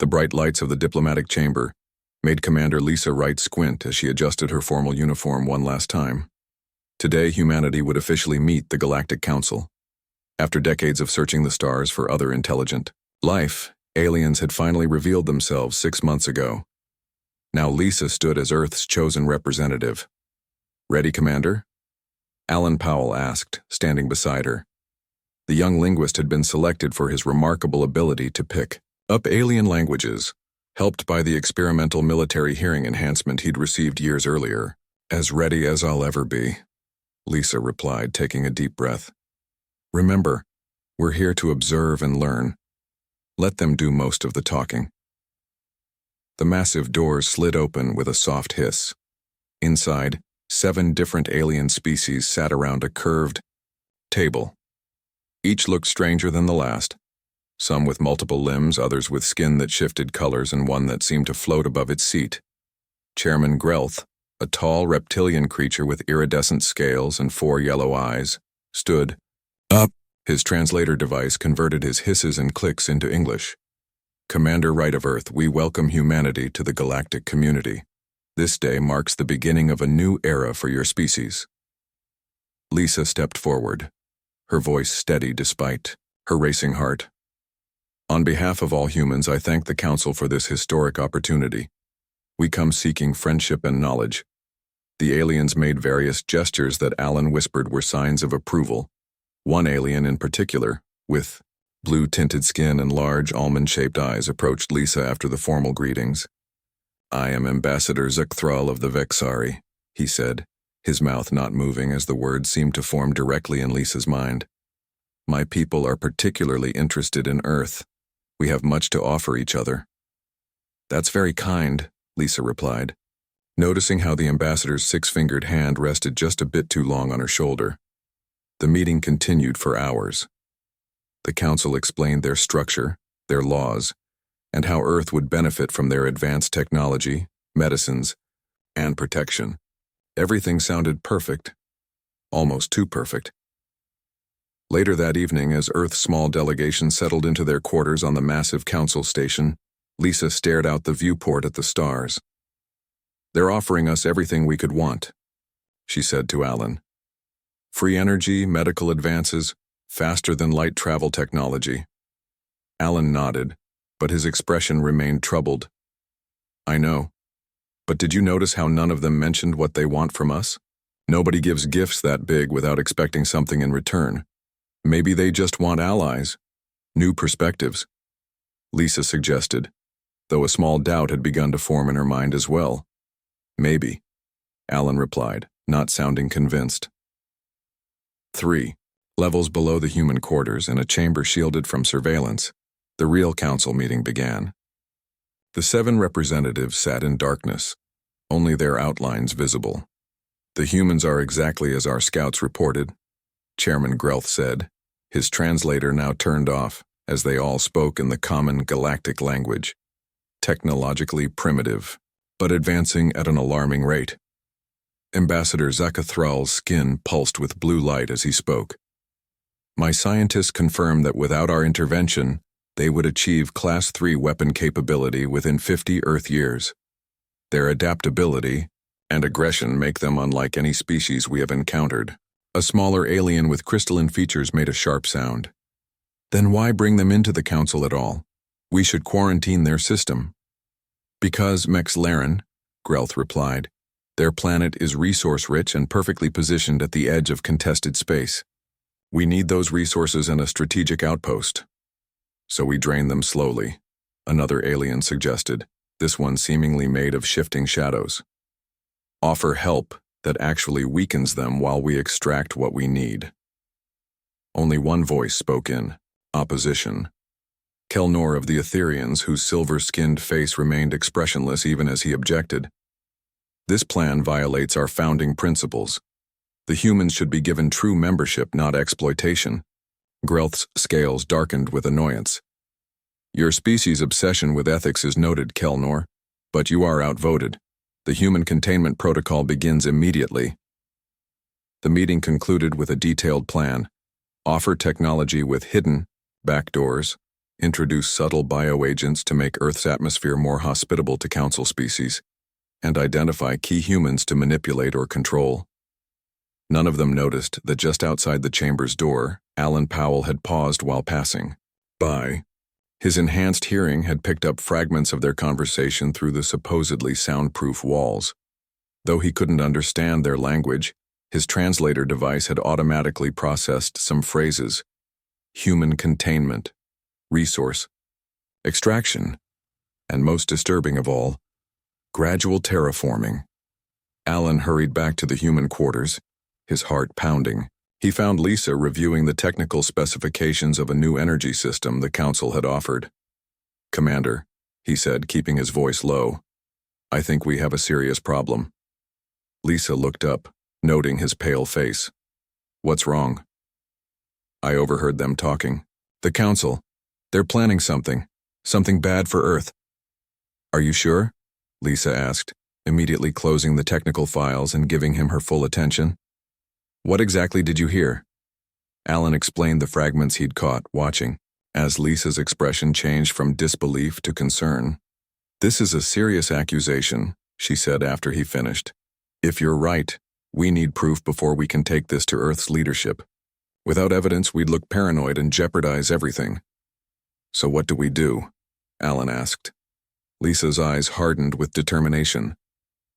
The bright lights of the diplomatic chamber made Commander Lisa Wright squint as she adjusted her formal uniform one last time. Today, humanity would officially meet the Galactic Council. After decades of searching the stars for other intelligent life, aliens had finally revealed themselves 6 months ago. Now Lisa stood as Earth's chosen representative. "Ready, Commander?" Alan Powell asked, standing beside her. The young linguist had been selected for his remarkable ability to pick up alien languages, helped by the experimental military hearing enhancement he'd received years earlier. "As ready as I'll ever be," Lisa replied, taking a deep breath. "Remember, we're here to observe and learn. Let them do most of the talking." The massive doors slid open with a soft hiss. Inside, 7 different alien species sat around a curved table. Each looked stranger than the last. Some with multiple limbs, others with skin that shifted colors, and one that seemed to float above its seat. Chairman Grelth, a tall reptilian creature with iridescent scales and 4 yellow eyes, stood up. His translator device converted his hisses and clicks into English. "Commander Wright of Earth, we welcome humanity to the galactic community. This day marks the beginning of a new era for your species." Lisa stepped forward, her voice steady despite her racing heart. "On behalf of all humans, I thank the Council for this historic opportunity. We come seeking friendship and knowledge." The aliens made various gestures that Alan whispered were signs of approval. One alien in particular, with blue-tinted skin and large almond-shaped eyes, approached Lisa after the formal greetings. "I am Ambassador Zukthrall of the Vexari," he said, his mouth not moving as the words seemed to form directly in Lisa's mind. "My people are particularly interested in Earth. We have much to offer each other." "That's very kind," Lisa replied, noticing how the ambassador's 6-fingered hand rested just a bit too long on her shoulder. The meeting continued for hours. The council explained their structure, their laws, and how Earth would benefit from their advanced technology, medicines, and protection. Everything sounded perfect, almost too perfect. Later that evening, as Earth's small delegation settled into their quarters on the massive council station, Lisa stared out the viewport at the stars. "They're offering us everything we could want," she said to Alan. "Free energy, medical advances, faster-than-light travel technology." Alan nodded, but his expression remained troubled. "I know. But did you notice how none of them mentioned what they want from us? Nobody gives gifts that big without expecting something in return. Maybe they just want allies, new perspectives," Lisa suggested, though a small doubt had begun to form in her mind as well. "Maybe," Alan replied, not sounding convinced. 3 levels below the human quarters, in a chamber shielded from surveillance, the real council meeting began. The 7 representatives sat in darkness, only their outlines visible. "The humans are exactly as our scouts reported," Chairman Grelth said, his translator now turned off, as they all spoke in the common galactic language. "Technologically primitive, but advancing at an alarming rate." Ambassador Zukthrall's skin pulsed with blue light as he spoke. "My scientists confirm that without our intervention, they would achieve Class 3 weapon capability within 50 Earth years. Their adaptability and aggression make them unlike any species we have encountered." A smaller alien with crystalline features made a sharp sound. "Then why bring them into the council at all? We should quarantine their system." "Because, Mexlaren," Grelth replied, "their planet is resource-rich and perfectly positioned at the edge of contested space. We need those resources and a strategic outpost. So we drain them slowly," another alien suggested, this one seemingly made of shifting shadows. "Offer help that actually weakens them while we extract what we need." Only one voice spoke in opposition. Kelnor of the Etherians, whose silver-skinned face remained expressionless even as he objected. "This plan violates our founding principles. The humans should be given true membership, not exploitation." Grelth's scales darkened with annoyance. "Your species' obsession with ethics is noted, Kelnor, but you are outvoted. The human containment protocol begins immediately." The meeting concluded with a detailed plan. Offer technology with hidden backdoors, introduce subtle bioagents to make Earth's atmosphere more hospitable to Council species, and identify key humans to manipulate or control. None of them noticed that just outside the chamber's door, Alan Powell had paused while passing by. His enhanced hearing had picked up fragments of their conversation through the supposedly soundproof walls. Though he couldn't understand their language, his translator device had automatically processed some phrases: human containment, resource extraction, and most disturbing of all, gradual terraforming. Alan hurried back to the human quarters, his heart pounding. He found Lisa reviewing the technical specifications of a new energy system the Council had offered. "Commander," he said, keeping his voice low, "I think we have a serious problem." Lisa looked up, noting his pale face. "What's wrong?" "I overheard them talking. The Council. They're planning something bad for Earth." "Are you sure?" Lisa asked, immediately closing the technical files and giving him her full attention. "What exactly did you hear?" Alan explained the fragments he'd caught, watching, as Lisa's expression changed from disbelief to concern. "This is a serious accusation," she said after he finished. "If you're right, we need proof before we can take this to Earth's leadership. Without evidence, we'd look paranoid and jeopardize everything." "So what do we do?" Alan asked. Lisa's eyes hardened with determination.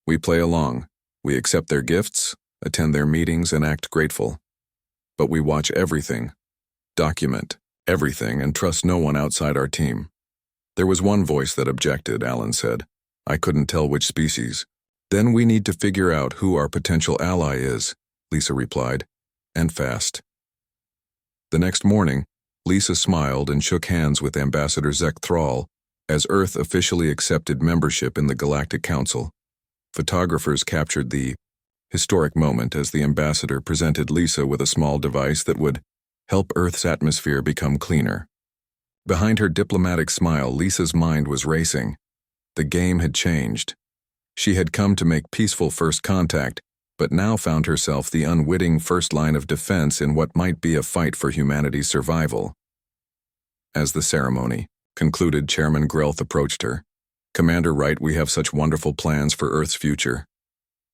"We play along. We accept their gifts, attend their meetings, and act grateful. But we watch everything, document everything, and trust no one outside our team." "There was one voice that objected," Alan said. "I couldn't tell which species." "Then we need to figure out who our potential ally is," Lisa replied, "and fast." The next morning, Lisa smiled and shook hands with Ambassador Zek Thrall as Earth officially accepted membership in the Galactic Council. Photographers captured the historic moment as the ambassador presented Lisa with a small device that would help Earth's atmosphere become cleaner. Behind her diplomatic smile, Lisa's mind was racing. The game had changed. She had come to make peaceful first contact, but now found herself the unwitting first line of defense in what might be a fight for humanity's survival. As the ceremony concluded, Chairman Grelth approached her. "Commander Wright, we have such wonderful plans for Earth's future."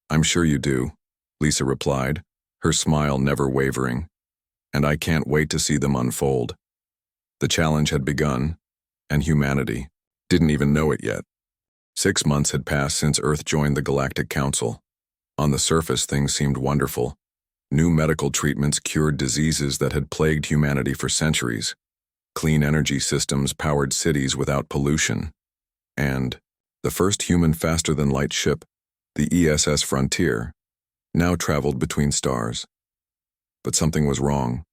"I'm sure you do," Lisa replied, her smile never wavering. "And I can't wait to see them unfold." The challenge had begun, and humanity didn't even know it yet. 6 months had passed since Earth joined the Galactic Council. On the surface, things seemed wonderful. New medical treatments cured diseases that had plagued humanity for centuries. Clean energy systems powered cities without pollution. And the first human faster-than-light ship, the ESS Frontier, now traveled between stars. But something was wrong.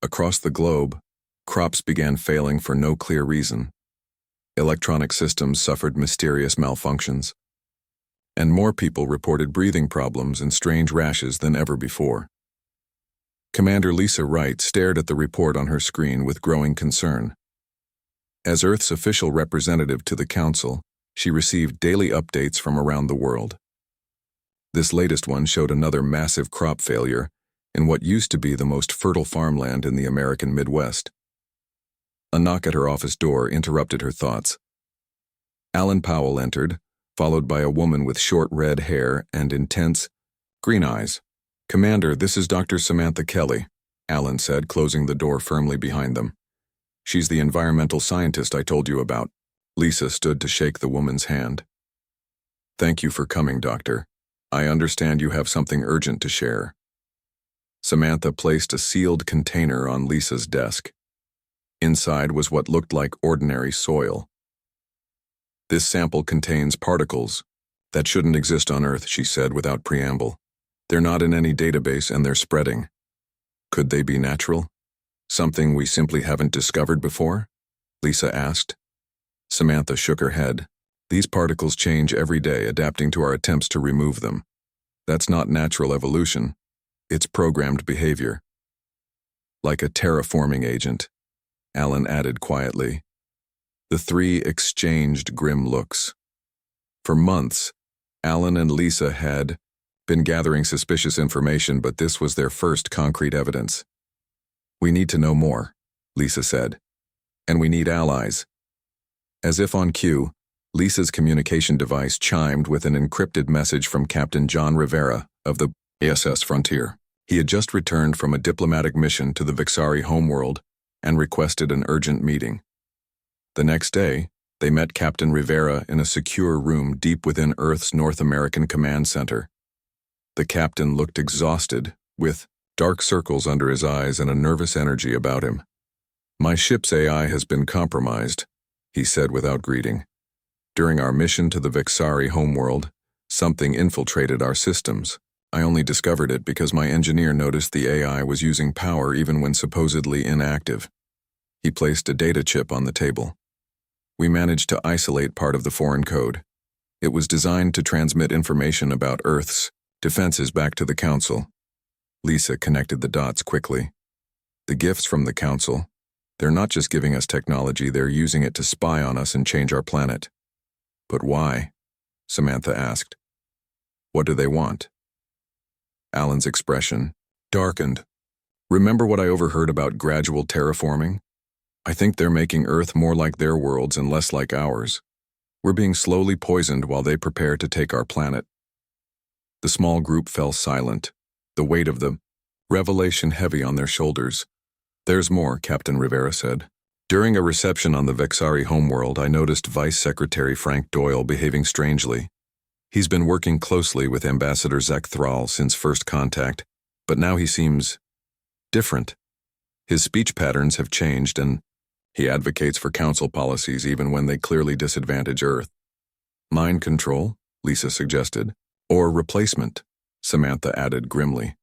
Across the globe, crops began failing for no clear reason. Electronic systems suffered mysterious malfunctions. And more people reported breathing problems and strange rashes than ever before. Commander Lisa Wright stared at the report on her screen with growing concern. As Earth's official representative to the Council, she received daily updates from around the world. This latest one showed another massive crop failure in what used to be the most fertile farmland in the American Midwest. A knock at her office door interrupted her thoughts. Alan Powell entered, followed by a woman with short red hair and intense green eyes. "Commander, this is Dr. Samantha Kelly," Alan said, closing the door firmly behind them. "She's the environmental scientist I told you about." Lisa stood to shake the woman's hand. "Thank you for coming, Doctor. I understand you have something urgent to share." Samantha placed a sealed container on Lisa's desk. Inside was what looked like ordinary soil. "This sample contains particles that shouldn't exist on Earth," she said without preamble. "They're not in any database and they're spreading. Could they be natural? Something we simply haven't discovered before?" Lisa asked. Samantha shook her head. "These particles change every day, adapting to our attempts to remove them. That's not natural evolution. It's programmed behavior." "Like a terraforming agent," Alan added quietly. The three exchanged grim looks. For months, Alan and Lisa had been gathering suspicious information, but this was their first concrete evidence. "We need to know more," Lisa said. And we need allies. As if on cue, Lisa's communication device chimed with an encrypted message from Captain John Rivera of the ASS Frontier. He had just returned from a diplomatic mission to the Vixari homeworld and requested an urgent meeting. The next day, they met Captain Rivera in a secure room deep within Earth's North American Command Center. The captain looked exhausted, with dark circles under his eyes and a nervous energy about him. "My ship's AI has been compromised," he said without greeting. "During our mission to the Vixari homeworld, something infiltrated our systems. I only discovered it because my engineer noticed the AI was using power even when supposedly inactive." He placed a data chip on the table. "We managed to isolate part of the foreign code. It was designed to transmit information about Earth's defenses back to the Council." Lisa connected the dots quickly. "The gifts from the Council, they're not just giving us technology, they're using it to spy on us and change our planet." "But why?" Samantha asked. "What do they want?" Alan's expression darkened. "Remember what I overheard about gradual terraforming? I think they're making Earth more like their worlds and less like ours. We're being slowly poisoned while they prepare to take our planet." The small group fell silent, the weight of the revelation heavy on their shoulders. "There's more," Captain Rivera said. "During a reception on the Vixari homeworld, I noticed Vice Secretary Frank Doyle behaving strangely. He's been working closely with Ambassador Zek Thrall since first contact, but now he seems different. His speech patterns have changed, and he advocates for Council policies even when they clearly disadvantage Earth." "Mind control," Lisa suggested. "Or replacement," Samantha added grimly.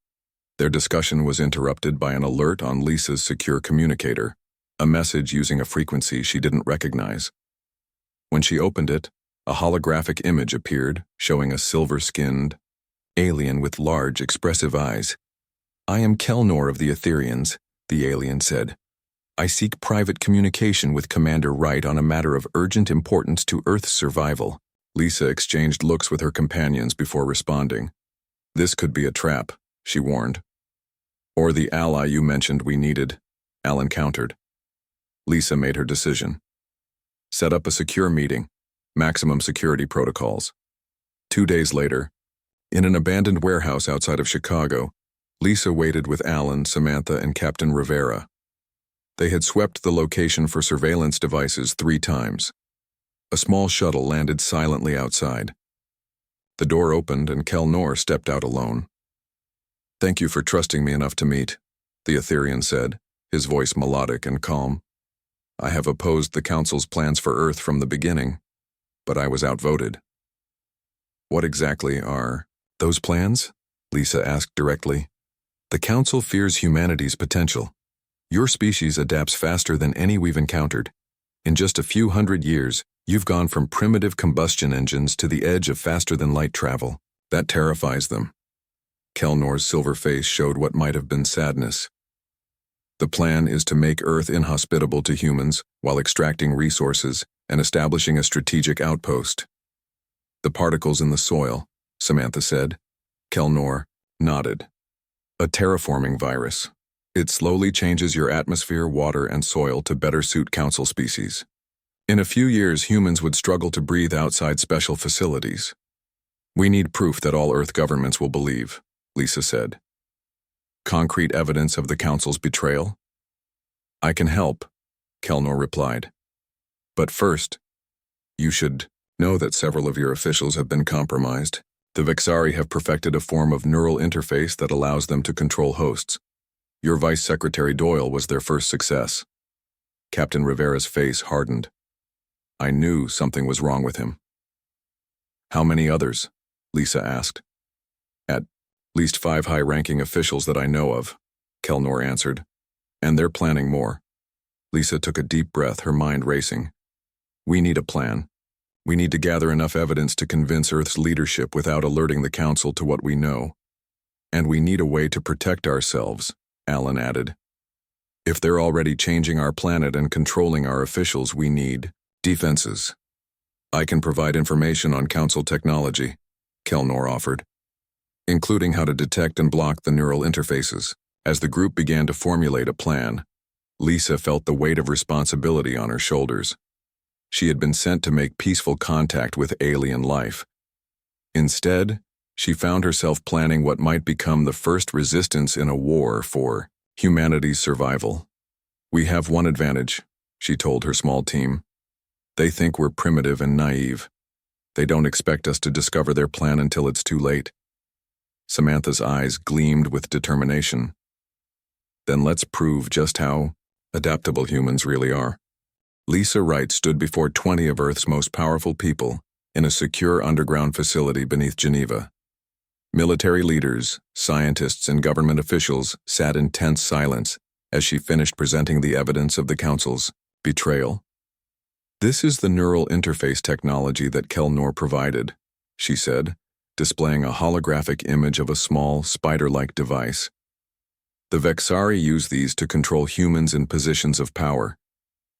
Their discussion was interrupted by an alert on Lisa's secure communicator, a message using a frequency she didn't recognize. When she opened it, a holographic image appeared, showing a silver-skinned alien with large, expressive eyes. "I am Kelnor of the Etherians," the alien said. "I seek private communication with Commander Wright on a matter of urgent importance to Earth's survival." Lisa exchanged looks with her companions before responding. "This could be a trap," she warned. "Or the ally you mentioned we needed," Alan countered. Lisa made her decision. "Set up a secure meeting. Maximum security protocols." 2 days later, in an abandoned warehouse outside of Chicago, Lisa waited with Alan, Samantha, and Captain Rivera. They had swept the location for surveillance devices 3 times. A small shuttle landed silently outside. The door opened and Kelnor stepped out alone. "Thank you for trusting me enough to meet," the Etherian said, his voice melodic and calm. "I have opposed the Council's plans for Earth from the beginning, but I was outvoted." "What exactly are those plans?" Lisa asked directly. "The Council fears humanity's potential. Your species adapts faster than any we've encountered. In just a few hundred years, you've gone from primitive combustion engines to the edge of faster-than-light travel. That terrifies them." Kelnor's silver face showed what might have been sadness. "The plan is to make Earth inhospitable to humans while extracting resources and establishing a strategic outpost." "The particles in the soil," Samantha said. Kelnor nodded. "A terraforming virus. It slowly changes your atmosphere, water, and soil to better suit Council species. In a few years, humans would struggle to breathe outside special facilities. We need proof that all Earth governments will believe," Lisa said. "Concrete evidence of the Council's betrayal?" "I can help," Kelnor replied. "But first, you should know that several of your officials have been compromised. The Vixari have perfected a form of neural interface that allows them to control hosts. Your Vice Secretary Doyle was their first success." Captain Rivera's face hardened. "I knew something was wrong with him." "How many others?" Lisa asked. "At least 5 high-ranking officials that I know of," Kelnor answered. "And they're planning more." Lisa took a deep breath, her mind racing. "We need a plan. We need to gather enough evidence to convince Earth's leadership without alerting the Council to what we know. And we need a way to protect ourselves," Alan added. "If they're already changing our planet and controlling our officials, we need defenses. I can provide information on Council technology," Kelnor offered, "including how to detect and block the neural interfaces." As the group began to formulate a plan, Lisa felt the weight of responsibility on her shoulders. She had been sent to make peaceful contact with alien life. Instead, she found herself planning what might become the first resistance in a war for humanity's survival. "We have one advantage," she told her small team. "They think we're primitive and naive. They don't expect us to discover their plan until it's too late." Samantha's eyes gleamed with determination. "Then let's prove just how adaptable humans really are." Lisa Wright stood before 20 of Earth's most powerful people in a secure underground facility beneath Geneva. Military leaders, scientists, and government officials sat in tense silence as she finished presenting the evidence of the Council's betrayal. "This is the neural interface technology that Kelnor provided," she said, displaying a holographic image of a small, spider-like device. "The Vexari use these to control humans in positions of power.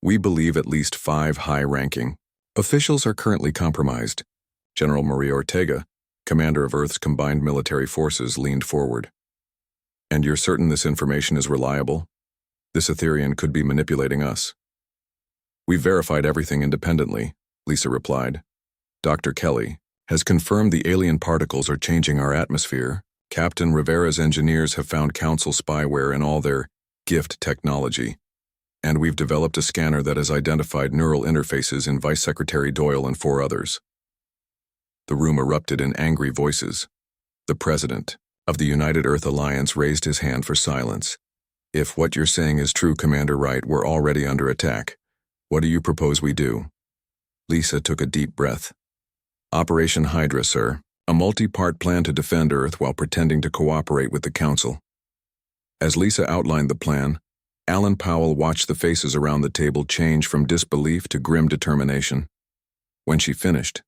We believe at least 5 high-ranking officials are currently compromised." General Maria Ortega, commander of Earth's combined military forces, leaned forward. "And you're certain this information is reliable? This Etherian could be manipulating us." "We've verified everything independently," Lisa replied. "Dr. Kelly has confirmed the alien particles are changing our atmosphere. Captain Rivera's engineers have found Council spyware in all their gift technology. And we've developed a scanner that has identified neural interfaces in Vice Secretary Doyle and 4 others." The room erupted in angry voices. The president of the United Earth Alliance raised his hand for silence. "If what you're saying is true, Commander Wright, we're already under attack. What do you propose we do?" Lisa took a deep breath. "Operation Hydra, sir. A multi-part plan to defend Earth while pretending to cooperate with the Council." As Lisa outlined the plan, Alan Powell watched the faces around the table change from disbelief to grim determination. When she finished,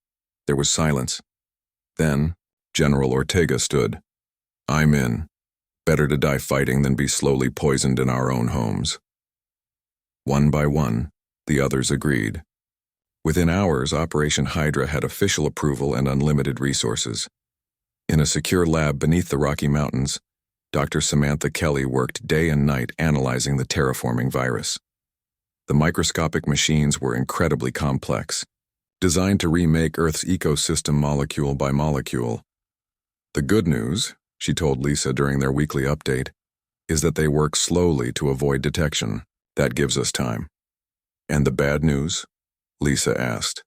there was silence. Then, General Ortega stood. "I'm in. Better to die fighting than be slowly poisoned in our own homes." One by one, the others agreed. Within hours, Operation Hydra had official approval and unlimited resources. In a secure lab beneath the Rocky Mountains, Dr. Samantha Kelly worked day and night analyzing the terraforming virus. The microscopic machines were incredibly complex, designed to remake Earth's ecosystem molecule by molecule. "The good news," she told Lisa during their weekly update, "is that they work slowly to avoid detection. That gives us time." "And the bad news?" Lisa asked.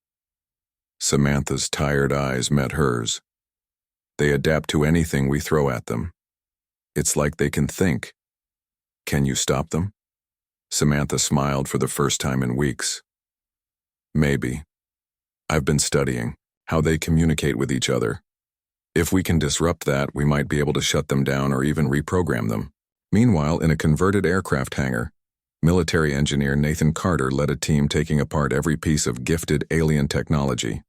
Samantha's tired eyes met hers. "They adapt to anything we throw at them. It's like they can think. Can you stop them?" Samantha smiled for the first time in weeks. "Maybe. I've been studying how they communicate with each other. If we can disrupt that, we might be able to shut them down or even reprogram them." Meanwhile, in a converted aircraft hangar, military engineer Nathan Carter led a team taking apart every piece of gifted alien technology.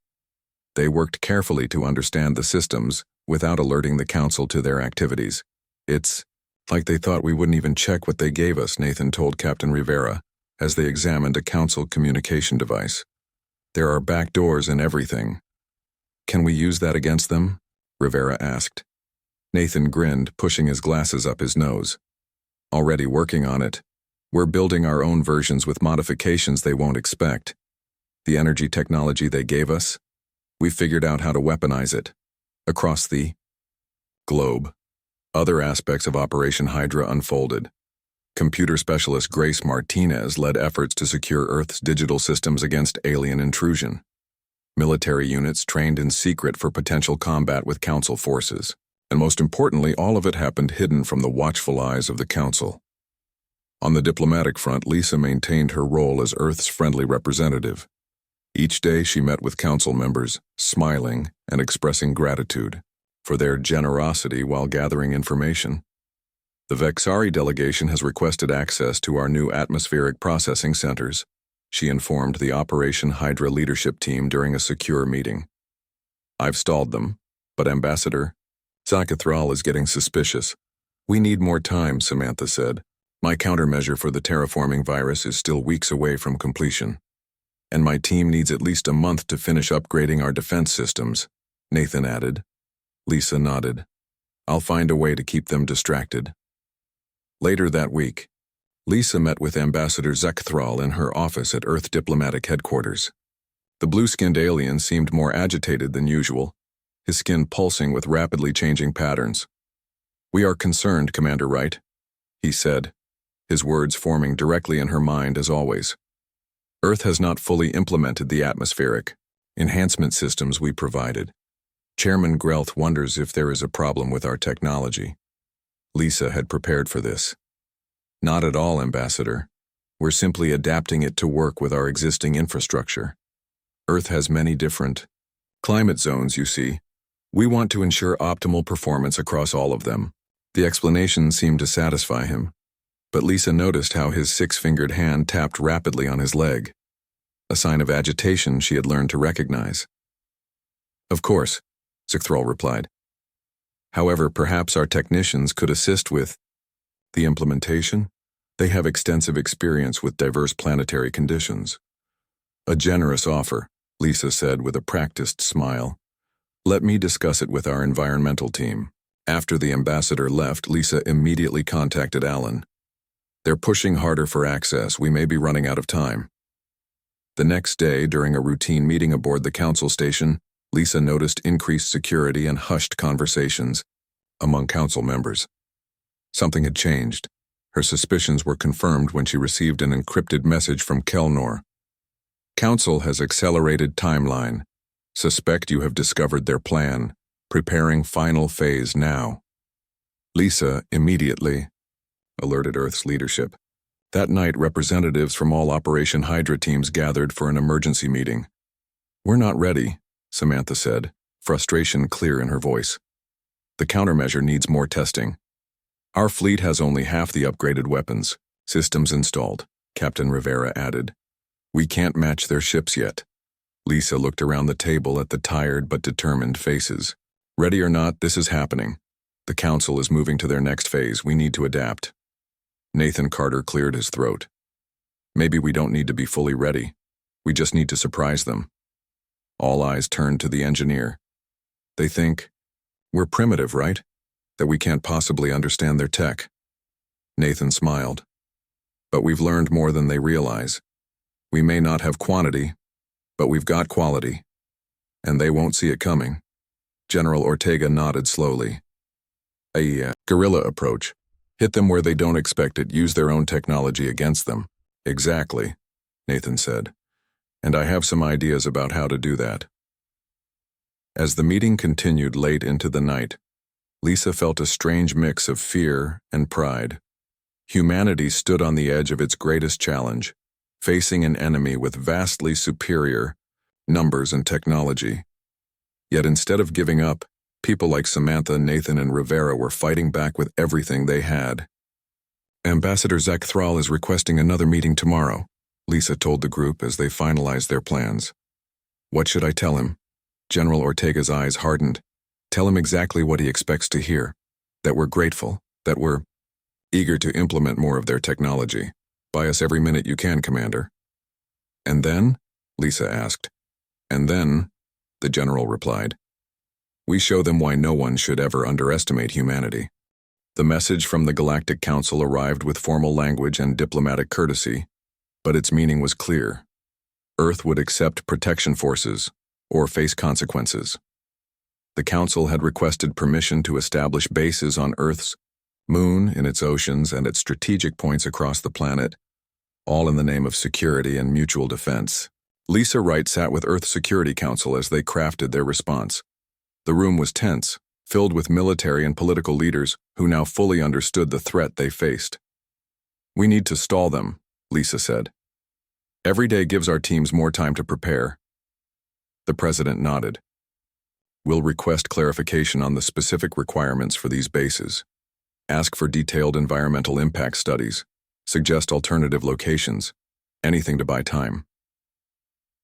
They worked carefully to understand the systems without alerting the Council to their activities. "It's like they thought we wouldn't even check what they gave us," Nathan told Captain Rivera as they examined a Council communication device. "There are back doors and everything." "Can we use that against them?" Rivera asked. Nathan grinned, pushing his glasses up his nose. "Already working on it. We're building our own versions with modifications they won't expect. The energy technology they gave us, we figured out how to weaponize it. Across the globe." Other aspects of Operation Hydra unfolded. Computer specialist Grace Martinez led efforts to secure Earth's digital systems against alien intrusion. Military units trained in secret for potential combat with Council forces. And most importantly, all of it happened hidden from the watchful eyes of the Council. On the diplomatic front, Lisa maintained her role as Earth's friendly representative. Each day she met with Council members, smiling and expressing gratitude for their generosity while gathering information. "The Vexari delegation has requested access to our new atmospheric processing centers," she informed the Operation Hydra leadership team during a secure meeting. "I've stalled them, but Ambassador Zacathral is getting suspicious." "We need more time," Samantha said. "My countermeasure for the terraforming virus is still weeks away from completion. And my team needs at least a month to finish upgrading our defense systems," Nathan added. Lisa nodded. "I'll find a way to keep them distracted." Later that week, Lisa met with Ambassador Zekthral in her office at Earth Diplomatic Headquarters. The blue-skinned alien seemed more agitated than usual, his skin pulsing with rapidly changing patterns. "We are concerned, Commander Wright," he said, his words forming directly in her mind as always. "Earth has not fully implemented the atmospheric enhancement systems we provided. Chairman Grelth wonders if there is a problem with our technology." Lisa had prepared for this. "Not at all, Ambassador. We're simply adapting it to work with our existing infrastructure. Earth has many different climate zones, you see. We want to ensure optimal performance across all of them." The explanation seemed to satisfy him, but Lisa noticed how his six-fingered hand tapped rapidly on his leg, a sign of agitation she had learned to recognize. "Of course," Zekthral replied. "However, perhaps our technicians could assist with the implementation. They have extensive experience with diverse planetary conditions." "A generous offer," Lisa said with a practiced smile. "Let me discuss it with our environmental team." After the ambassador left, Lisa immediately contacted Alan. "They're pushing harder for access. We may be running out of time." The next day, during a routine meeting aboard the council station, Lisa noticed increased security and hushed conversations among council members. Something had changed. Her suspicions were confirmed when she received an encrypted message from Kelnor. "Council has accelerated timeline. Suspect you have discovered their plan. Preparing final phase now." Lisa immediately alerted Earth's leadership. That night, representatives from all Operation Hydra teams gathered for an emergency meeting. "We're not ready," Samantha said, frustration clear in her voice. "The countermeasure needs more testing. Our fleet has only half the upgraded weapons systems installed," Captain Rivera added. "We can't match their ships yet." Lisa looked around the table at the tired but determined faces. "Ready or not, this is happening. The council is moving to their next phase. We need to adapt." Nathan Carter cleared his throat. "Maybe we don't need to be fully ready. We just need to surprise them." All eyes turned to the engineer. "They think we're primitive, right? That we can't possibly understand their tech." Nathan smiled. "But we've learned more than they realize. We may not have quantity, but we've got quality. And they won't see it coming." General Ortega nodded slowly. "A guerrilla approach. Hit them where they don't expect it, use their own technology against them." "Exactly," Nathan said. "And I have some ideas about how to do that." As the meeting continued late into the night, Lisa felt a strange mix of fear and pride. Humanity stood on the edge of its greatest challenge, facing an enemy with vastly superior numbers and technology. Yet instead of giving up, people like Samantha, Nathan, and Rivera were fighting back with everything they had. "Ambassador Zekthral is requesting another meeting tomorrow," Lisa told the group as they finalized their plans. "What should I tell him?" General Ortega's eyes hardened. "Tell him exactly what he expects to hear. That we're grateful, that we're eager to implement more of their technology. Buy us every minute you can, Commander." "And then?" Lisa asked. "And then," the general replied, "we show them why no one should ever underestimate humanity." The message from the Galactic Council arrived with formal language and diplomatic courtesy, but its meaning was clear. Earth would accept protection forces or face consequences. The Council had requested permission to establish bases on Earth's moon, in its oceans, and at strategic points across the planet, all in the name of security and mutual defense. Lisa Wright sat with Earth Security Council as they crafted their response. The room was tense, filled with military and political leaders who now fully understood the threat they faced. "We need to stall them," Lisa said. "Every day gives our teams more time to prepare." The president nodded. "We'll request clarification on the specific requirements for these bases. Ask for detailed environmental impact studies. Suggest alternative locations. Anything to buy time."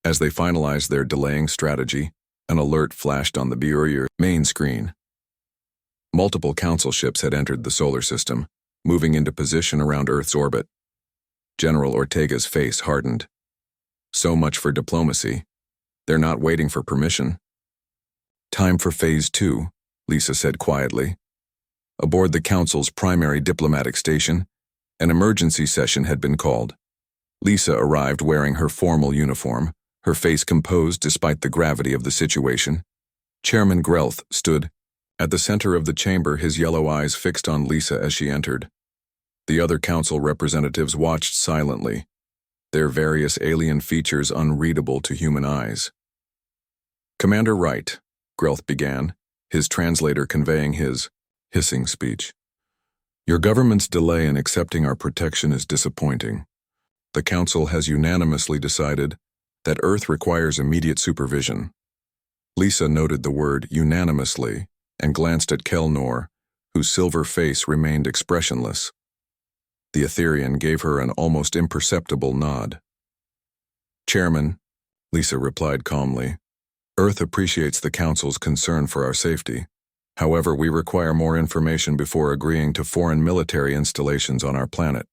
As they finalized their delaying strategy, an alert flashed on the Bureau main screen. Multiple council ships had entered the solar system, moving into position around Earth's orbit. General Ortega's face hardened. "So much for diplomacy. They're not waiting for permission." "Time for Phase 2, Lisa said quietly. Aboard the Council's primary diplomatic station, An emergency session had been called. Lisa arrived wearing her formal uniform, her face composed despite the gravity of the situation. Chairman Grelth stood at the center of the chamber, his yellow eyes fixed on Lisa as she entered. The other council representatives watched silently, their various alien features unreadable to human eyes. "Commander Wright," Grelth began, his translator conveying his hissing speech. "Your government's delay in accepting our protection is disappointing. The Council has unanimously decided that Earth requires immediate supervision." Lisa noted the word unanimously and glanced at Kelnor, whose silver face remained expressionless. The Etherian gave her an almost imperceptible nod. "Chairman," Lisa replied calmly, "Earth appreciates the Council's concern for our safety. However, we require more information before agreeing to foreign military installations on our planet."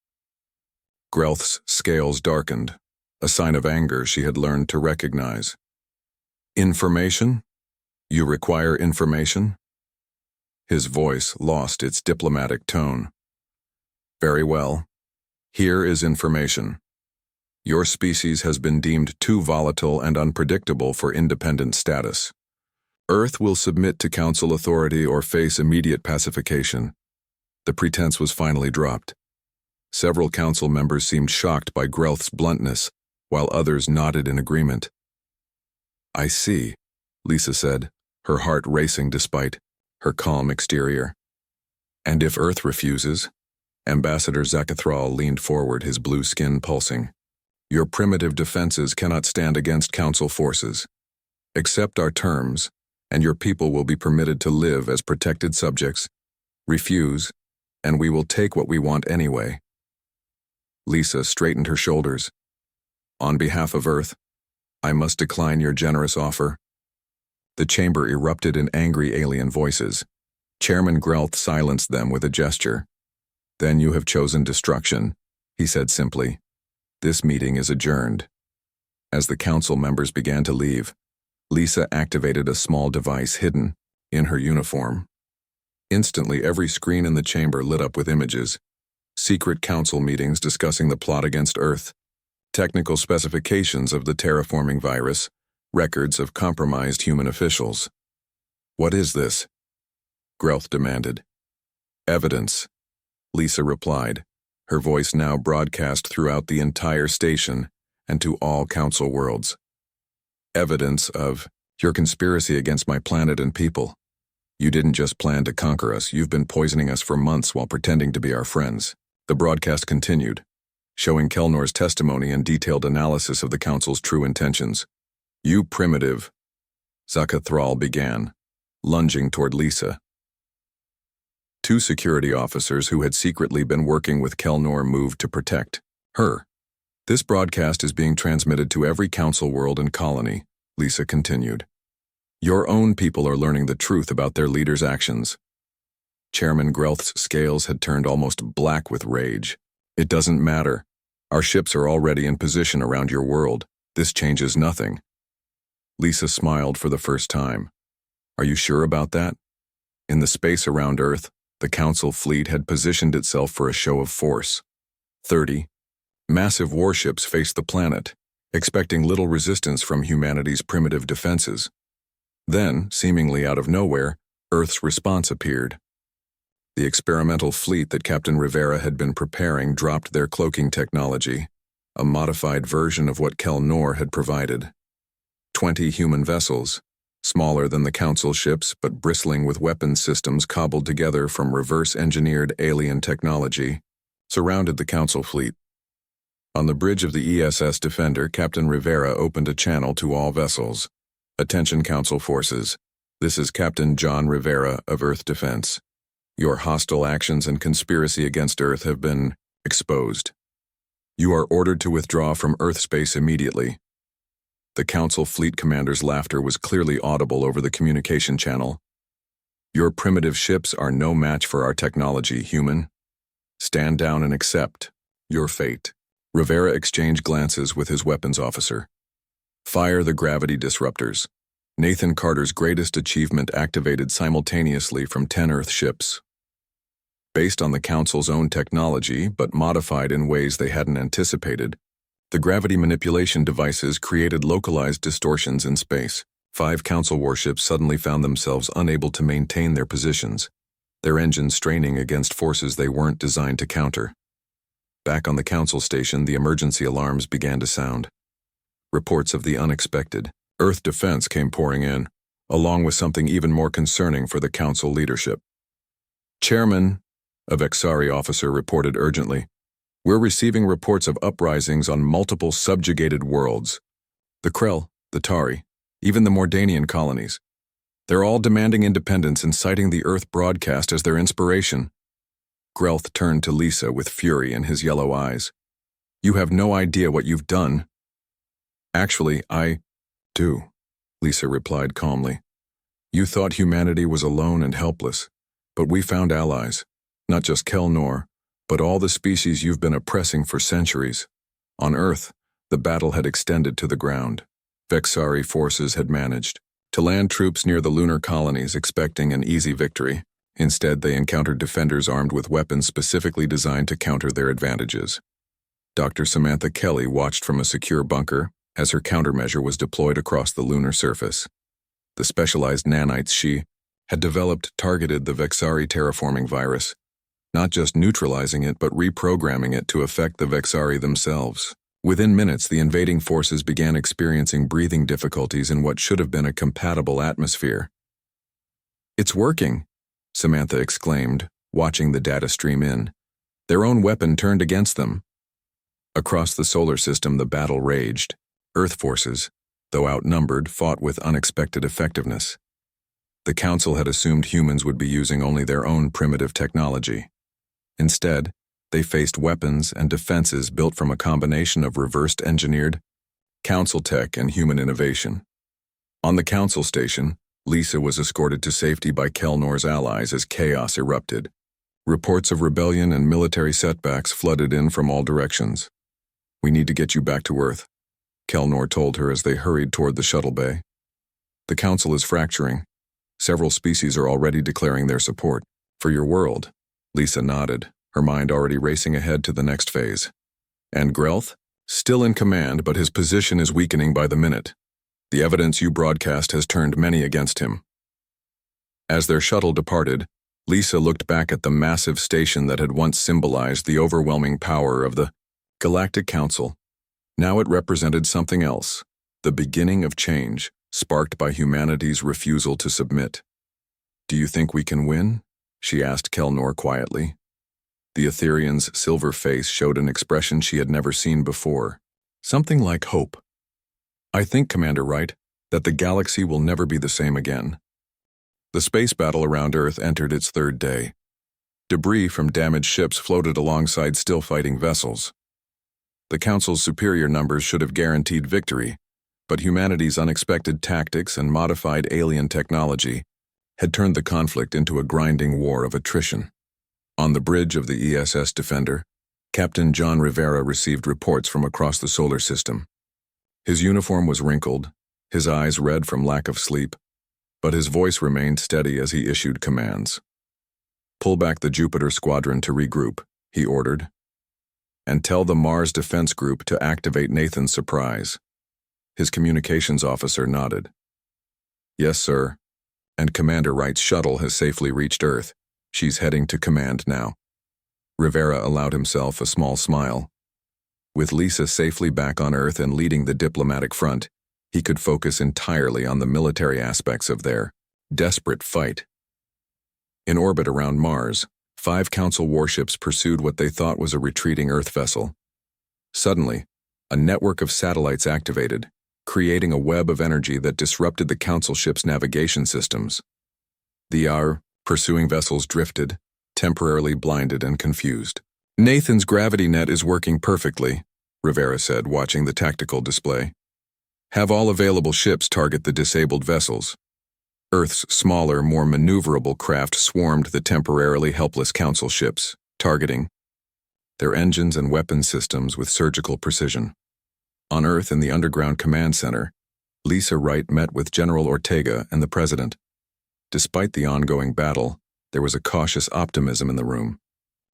Grelth's scales darkened, a sign of anger she had learned to recognize. "Information? You require information?" His voice lost its diplomatic tone. "Very well. Here is information. Your species has been deemed too volatile and unpredictable for independent status. Earth will submit to Council authority or face immediate pacification." The pretense was finally dropped. Several Council members seemed shocked by Grelth's bluntness, while others nodded in agreement. "I see," Lisa said, her heart racing despite her calm exterior. "And if Earth refuses?" Ambassador Zacathral leaned forward, his blue skin pulsing. "Your primitive defenses cannot stand against Council forces. Accept our terms, and your people will be permitted to live as protected subjects. Refuse, and we will take what we want anyway." Lisa straightened her shoulders. "On behalf of Earth, I must decline your generous offer." The chamber erupted in angry alien voices. Chairman Grelth silenced them with a gesture. "Then you have chosen destruction," he said simply. "This meeting is adjourned." As the Council members began to leave, Lisa activated a small device hidden in her uniform. Instantly, every screen in the chamber lit up with images. Secret Council meetings discussing the plot against Earth, technical specifications of the terraforming virus, records of compromised human officials. "What is this?" Grelth demanded. "Evidence," Lisa replied, her voice now broadcast throughout the entire station and to all Council worlds. "Evidence of your conspiracy against my planet and people. You didn't just plan to conquer us, you've been poisoning us for months while pretending to be our friends." The broadcast continued, showing Kelnor's testimony and detailed analysis of the Council's true intentions. "You primitive," Zacathral began, lunging toward Lisa. Two security officers who had secretly been working with Kelnor moved to protect her. "This broadcast is being transmitted to every Council world and colony," Lisa continued. "Your own people are learning the truth about their leaders' actions." Chairman Grelth's scales had turned almost black with rage. "It doesn't matter. Our ships are already in position around your world. This changes nothing." Lisa smiled for the first time. "Are you sure about that?" In the space around Earth, the Council fleet had positioned itself for a show of force. 30 massive warships faced the planet, expecting little resistance from humanity's primitive defenses. Then, seemingly out of nowhere, Earth's response appeared. The experimental fleet that Captain Rivera had been preparing dropped their cloaking technology, a modified version of what Kelnor had provided. 20 human vessels, smaller than the Council ships but bristling with weapons systems cobbled together from reverse-engineered alien technology, surrounded the Council fleet. On the bridge of the ESS Defender, Captain Rivera opened a channel to all vessels. "Attention Council forces. This is Captain John Rivera of Earth Defense. Your hostile actions and conspiracy against Earth have been exposed. You are ordered to withdraw from Earth space immediately." The Council fleet commander's laughter was clearly audible over the communication channel. "Your primitive ships are no match for our technology, human. Stand down and accept your fate." Rivera exchanged glances with his weapons officer. "Fire the gravity disruptors." Nathan Carter's greatest achievement activated simultaneously from 10 Earth ships. Based on the Council's own technology, but modified in ways they hadn't anticipated, the gravity manipulation devices created localized distortions in space. 5 Council warships suddenly found themselves unable to maintain their positions, their engines straining against forces they weren't designed to counter. Back on the Council station, the emergency alarms began to sound. Reports of the unexpected Earth defense came pouring in, along with something even more concerning for the Council leadership. Chairman, a Vexari officer reported urgently, "We're receiving reports of uprisings on multiple subjugated worlds. The Krell, the Tari, even the Mordanian colonies. They're all demanding independence and citing the Earth broadcast as their inspiration." Grelth turned to Lisa with fury in his yellow eyes. "You have no idea what you've done." "Actually, I do," Lisa replied calmly. "You thought humanity was alone and helpless, but we found allies, not just Kelnor, but all the species you've been oppressing for centuries. On Earth, the battle had extended to the ground. Vexari forces had managed to land troops near the lunar colonies expecting an easy victory. Instead, they encountered defenders armed with weapons specifically designed to counter their advantages. Dr. Samantha Kelly watched from a secure bunker as her countermeasure was deployed across the lunar surface. The specialized nanites she had developed targeted the Vexari terraforming virus, not just neutralizing it but reprogramming it to affect the Vexari themselves. Within minutes, the invading forces began experiencing breathing difficulties in what should have been a compatible atmosphere. "It's working," Samantha exclaimed, watching the data stream in. Their own weapon turned against them. Across the solar system, the battle raged. Earth forces, though outnumbered, fought with unexpected effectiveness. The Council had assumed humans would be using only their own primitive technology. Instead, they faced weapons and defenses built from a combination of reversed engineered Council tech and human innovation. On the Council station, Lisa was escorted to safety by Kelnor's allies as chaos erupted. Reports of rebellion and military setbacks flooded in from all directions. "We need to get you back to Earth," Kelnor told her as they hurried toward the shuttle bay. "The Council is fracturing. Several species are already declaring their support for your world." Lisa nodded, her mind already racing ahead to the next phase. "And Grelth? Still in command, but his position is weakening by the minute. The evidence you broadcast has turned many against him." As their shuttle departed, Lisa looked back at the massive station that had once symbolized the overwhelming power of the Galactic Council. Now it represented something else, the beginning of change, sparked by humanity's refusal to submit. "Do you think we can win?" she asked Kelnor quietly. The Etherean's silver face showed an expression she had never seen before, something like hope. "I think, Commander Wright, that the galaxy will never be the same again." The space battle around Earth entered its 3rd day. Debris from damaged ships floated alongside still fighting vessels. The Council's superior numbers should have guaranteed victory, but humanity's unexpected tactics and modified alien technology had turned the conflict into a grinding war of attrition. On the bridge of the ESS Defender, Captain John Rivera received reports from across the solar system. His uniform was wrinkled, his eyes red from lack of sleep, but his voice remained steady as he issued commands. "Pull back the Jupiter squadron to regroup," he ordered. "And tell the Mars Defense Group to activate Nathan's surprise." His communications officer nodded. "Yes, sir. And Commander Wright's shuttle has safely reached Earth. She's heading to command now." Rivera allowed himself a small smile. With Lisa safely back on Earth and leading the diplomatic front, he could focus entirely on the military aspects of their desperate fight. In orbit around Mars, 5 Council warships pursued what they thought was a retreating Earth vessel. Suddenly, a network of satellites activated, creating a web of energy that disrupted the Council ship's navigation systems. The pursuing vessels drifted, temporarily blinded and confused. "Nathan's gravity net is working perfectly," Rivera said, watching the tactical display. "Have all available ships target the disabled vessels." Earth's smaller, more maneuverable craft swarmed the temporarily helpless Council ships, targeting their engines and weapon systems with surgical precision. On Earth in the underground command center, Lisa Wright met with General Ortega and the President. Despite the ongoing battle, there was a cautious optimism in the room.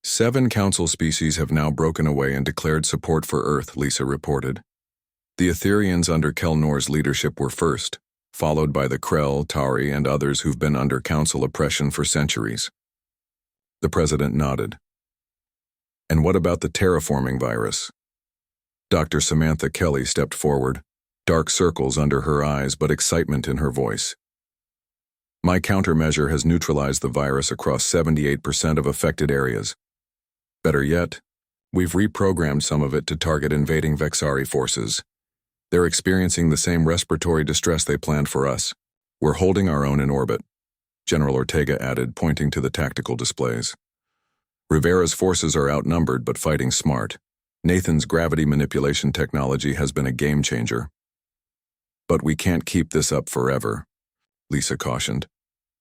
7 council species have now broken away and declared support for Earth, Lisa reported. The Etherians under Kelnor's leadership were first, followed by the Krell, Tauri, and others who've been under council oppression for centuries. The president nodded. And what about the terraforming virus? Dr. Samantha Kelly stepped forward, dark circles under her eyes but excitement in her voice. My countermeasure has neutralized the virus across 78% of affected areas. Better yet, we've reprogrammed some of it to target invading Vexari forces. They're experiencing the same respiratory distress they planned for us. We're holding our own in orbit, General Ortega added, pointing to the tactical displays. Rivera's forces are outnumbered but fighting smart. Nathan's gravity manipulation technology has been a game changer. But we can't keep this up forever, Lisa cautioned.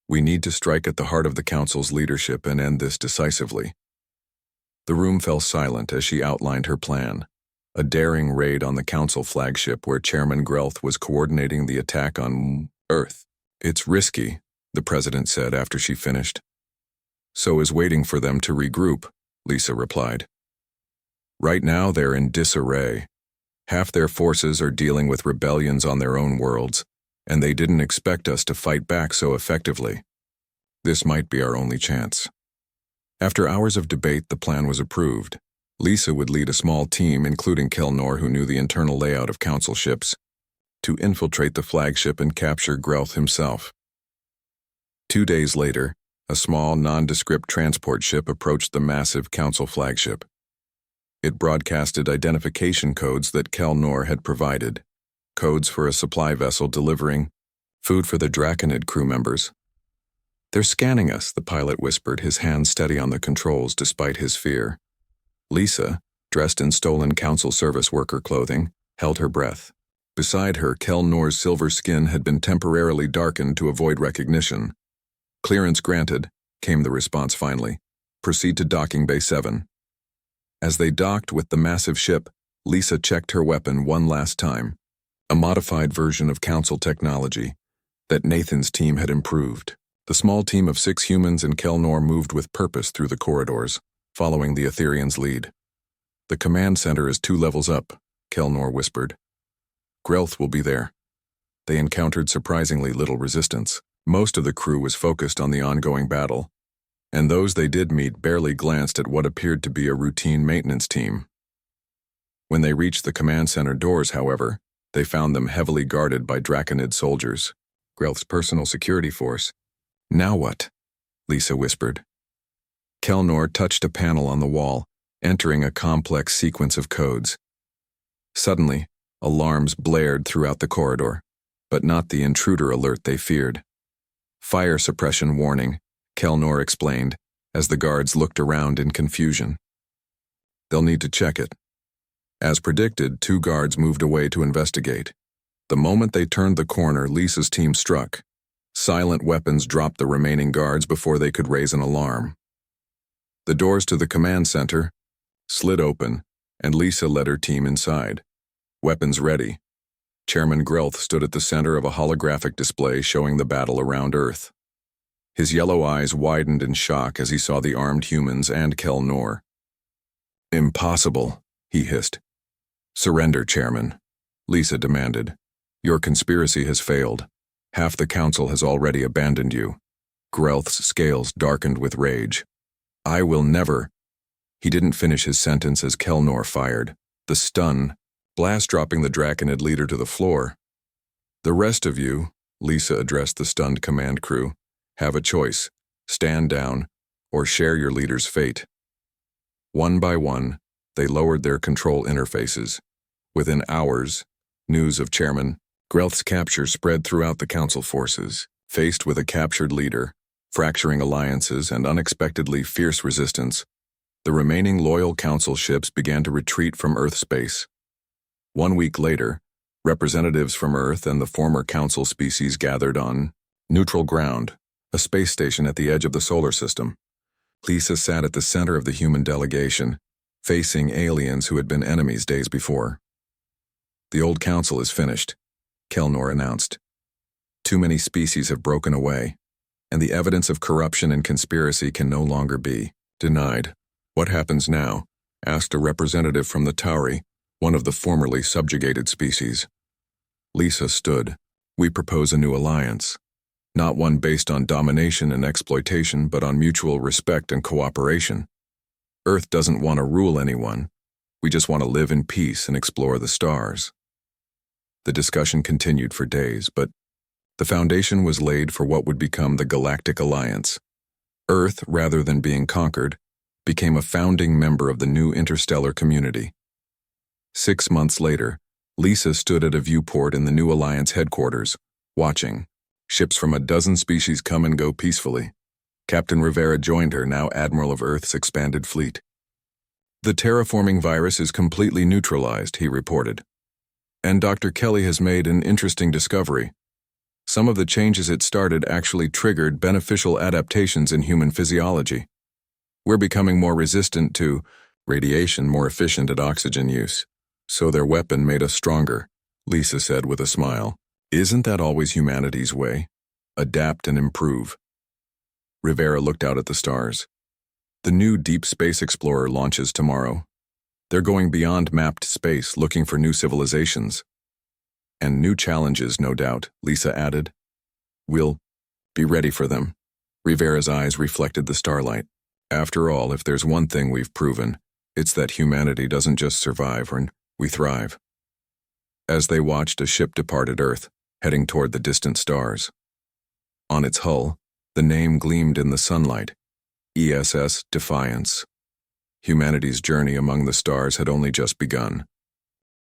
We need to strike at the heart of the Council's leadership and end this decisively. The room fell silent as she outlined her plan, a daring raid on the Council flagship where Chairman Grelth was coordinating the attack on Earth. It's risky, the president said after she finished. So is waiting for them to regroup, Lisa replied. Right now they're in disarray. Half their forces are dealing with rebellions on their own worlds, and they didn't expect us to fight back so effectively. This might be our only chance. After hours of debate, the plan was approved. Lisa would lead a small team, including Kelnor, who knew the internal layout of council ships, to infiltrate the flagship and capture Grelth himself. 2 days later, a small, nondescript transport ship approached the massive council flagship. It broadcasted identification codes that Kelnor had provided, codes for a supply vessel delivering food for the Draconid crew members. They're scanning us, the pilot whispered, his hands steady on the controls despite his fear. Lisa, dressed in stolen council service worker clothing, held her breath. Beside her, Kelnor's silver skin had been temporarily darkened to avoid recognition. Clearance granted, came the response finally. Proceed to docking bay 7. As they docked with the massive ship, Lisa checked her weapon one last time, a modified version of council technology that Nathan's team had improved. The small team of 6 humans and Kelnor moved with purpose through the corridors, following the Etherian's lead. The command center is 2 levels up, Kelnor whispered. Grelth will be there. They encountered surprisingly little resistance. Most of the crew was focused on the ongoing battle, and those they did meet barely glanced at what appeared to be a routine maintenance team. When they reached the command center doors, however, they found them heavily guarded by Draconid soldiers, Grelth's personal security force. Now what? Lisa whispered. Kelnor touched a panel on the wall, entering a complex sequence of codes. Suddenly, alarms blared throughout the corridor, but not the intruder alert they feared. Fire suppression warning, Kelnor explained, as the guards looked around in confusion. They'll need to check it. As predicted, 2 guards moved away to investigate. The moment they turned the corner, Lisa's team struck. Silent weapons dropped the remaining guards before they could raise an alarm. The doors to the command center slid open, and Lisa led her team inside. Weapons ready. Chairman Grelth stood at the center of a holographic display showing the battle around Earth. His yellow eyes widened in shock as he saw the armed humans and Kelnor. Impossible, he hissed. Surrender, Chairman, Lisa demanded. Your conspiracy has failed. Half the council has already abandoned you. Grelth's scales darkened with rage. I will never. He didn't finish his sentence as Kelnor fired. The stun, blast dropping the Draconid leader to the floor. The rest of you, Lisa addressed the stunned command crew, have a choice. Stand down, or share your leader's fate. One by one, they lowered their control interfaces. Within hours, news of Chairman Grelth's capture spread throughout the council forces. Faced with a captured leader, fracturing alliances, and unexpectedly fierce resistance, the remaining loyal council ships began to retreat from Earth space. 1 week later, representatives from Earth and the former council species gathered on neutral ground, a space station at the edge of the solar system. Lisa sat at the center of the human delegation, facing aliens who had been enemies days before. The old council is finished, Kelnor announced. Too many species have broken away, and the evidence of corruption and conspiracy can no longer be denied. "What happens now?" asked a representative from the Tauri, one of the formerly subjugated species. Lisa stood. "We propose a new alliance. Not one based on domination and exploitation, but on mutual respect and cooperation. Earth doesn't want to rule anyone. We just want to live in peace and explore the stars." The discussion continued for days, but the foundation was laid for what would become the Galactic Alliance. Earth, rather than being conquered, became a founding member of the new interstellar community. 6 months later, Lisa stood at a viewport in the new Alliance headquarters, watching. Ships from a dozen species come and go peacefully. Captain Rivera joined her, now Admiral of Earth's expanded fleet. "The terraforming virus is completely neutralized," he reported. "And Dr. Kelly has made an interesting discovery. Some of the changes it started actually triggered beneficial adaptations in human physiology. We're becoming more resistant to radiation, more efficient at oxygen use. So their weapon made us stronger," Lisa said with a smile. "Isn't that always humanity's way? Adapt and improve." Rivera looked out at the stars. "The new Deep Space Explorer launches tomorrow. They're going beyond mapped space, looking for new civilizations. And new challenges, no doubt," Lisa added. "We'll be ready for them." Rivera's eyes reflected the starlight. "After all, if there's one thing we've proven, it's that humanity doesn't just survive, we thrive." As they watched, a ship departed Earth, heading toward the distant stars. On its hull, the name gleamed in the sunlight: ESS Defiance. Humanity's journey among the stars had only just begun.